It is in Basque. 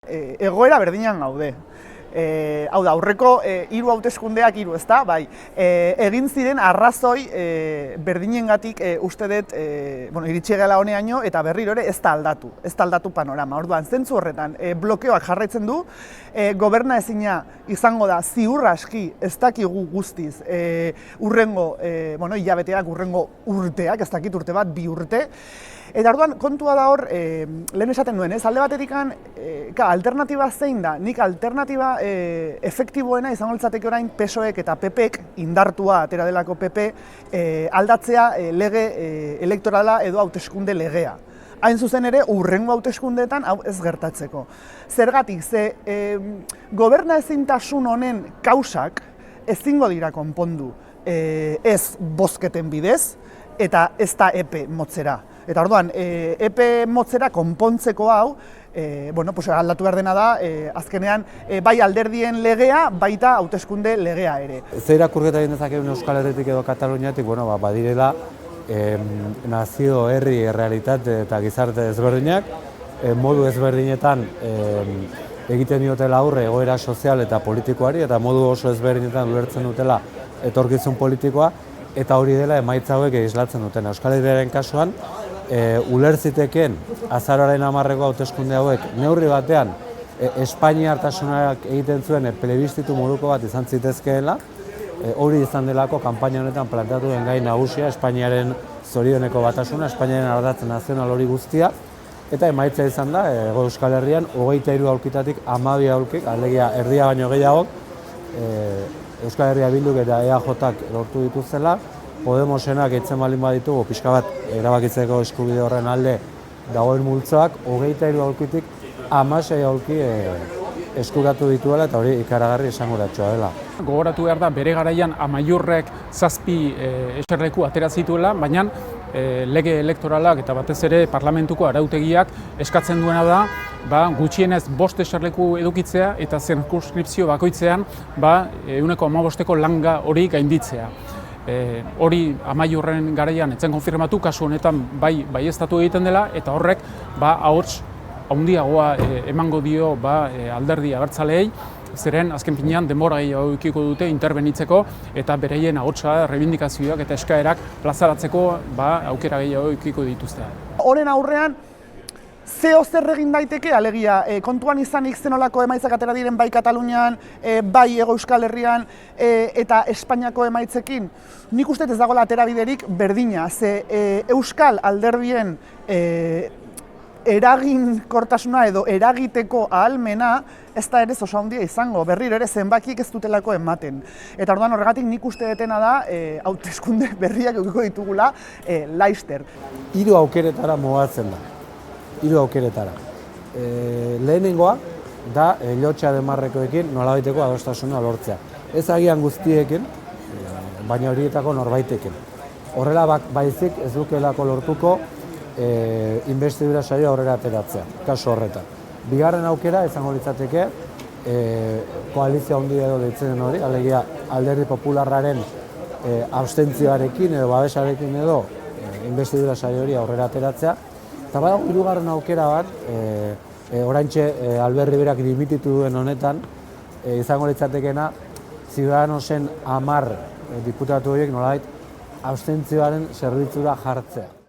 egoera berdinan gaude. Hau da, aurreko 3 hauteskundeak 3, ezta? Bai, egin ziren arrazoi berdinengatik uste dut, iritsi gela honeaino eta berriro ere ez da aldatu panorama. Orduan, zentzu horretan, blokeoak jarraitzen du, goberna ezina izango da ziur aski ez dakigu guztiz urrengo, hilabeteak, urrengo urteak, ez dakit urte bat, 2 urte. Eta orduan, kontua da hor, lehen esaten duen, alde baterikan, alternatiba zein da? Nik alternatiba efektiboena izango litzateke orain PSOEk eta PPek, indartua atera delako PP, aldatzea lege elektorala edo hauteskunde legea. Hain zuzen ere, urrengo hauteskundeetan hau ez gertatzeko. Zergatik, goberna ezintasun honen kausak ezingo dira konpondu ez bozketen bidez, eta ez da epe motzera. Eta orduan, epe motzera konpontzeko hau, aldatu behar dena da, azkenean, bai alderdien legea, baita hauteskunde legea ere. Zer irakurketa egin dezakegu Euskal Herritik edo Kataluniatik, badirela nazio, herri, errealitate eta gizarte ezberdinak, modu ezberdinetan egiten diotela aurre egoera sozial eta politikoari, eta modu oso ezberdinetan ulertzen dutela etorkizun politikoa, eta hori dela emaitza hauek islatzen duten. Euskal Herriaren kasuan, ulertziteken azaroaren 10 hauteskunde hauek neurri batean Espainiartasunak egiten zuen plebistitu moduko bat izan zitezkeela, hori izan delako kanpaina honetan planteatu den gai nagusia, Espainiaren zorioneko batasuna, Espainiaren ardatz nazional hori guztia, eta emaitza izan da, Euskal Herrian 23 aulkitatik 12 aulkik, alegia erdia baino gehiago, Euskal Herria Bilduk eta EAJak lortu dituzela, Podemosenak eitzen balin baditugu, pixka bat erabakitzeko eskubide horren alde dagoen multzoak, 23 aulkitik 16 aulki eskuratu dituela eta hori ikaragarri esanguratsua dela. Gogoratu behar da, bere garaian Amaiurrek 7 eserleku atera zituela, baina lege elektoralak eta batez ere parlamentuko arautegiak eskatzen duena da gutxienez 5 eserleku edukitzea eta zirkunskripzio bakoitzean 1,5-eko langa hori gainditzea. Hori Amaiurren garaian etzen konfirmatu, kasu honetan baieztatu egiten dela, eta horrek ahots handiagoa emango dio alderdi abertzaleei, zeren azken finean denbora gehiago edukiko dute interbenitzeko eta bereien ahotsa, reibindikazioak eta eskaerak plazaratzeko aukera gehiago edukiko dituzte. Horen aurrean, zeo zer egin daiteke, alegia, kontuan izanik zenolako emaitzak atera diren bai Katalunian, bai Hego Euskal Herrian eta Espainiako emaitzekin, nik uste ez dagoela aterabiderik berdina, ze Euskal alderdien eraginkortasuna edo eragiteko ahalmena ez da ere oso handia izango, berriro ere zenbakiek ez dutelako ematen. Eta orduan horregatik nik uste detena da hauteskunde berriak edukiko ditugula laster. 3 aukeretara mugatzen da. 3 aukeretara. Lehenengoa da Llotxa Demarrekoekin nolabaiteko adostasuna lortzea. Ez agian guztiekin, baina horietako norbaitekin. Horrela baizik ez dukelako lortuko inbestidura saioa aurrera ateratzea, kasu horretan. Bigarren aukera izango litzateke koalizio handia edo deitzen den hori, alegia Alderdi Popularraren abstentzioarekin edo babesarekin edo inbestidura saio hori aurrera ateratzea. Eta badago 3. aukera bat, oraintxe Albert Riberak dimititu duen honetan, izango litzatekena Ciudadanosen 10 diputatu horiek nolabait abstentzioaren zerbitzura jartzea.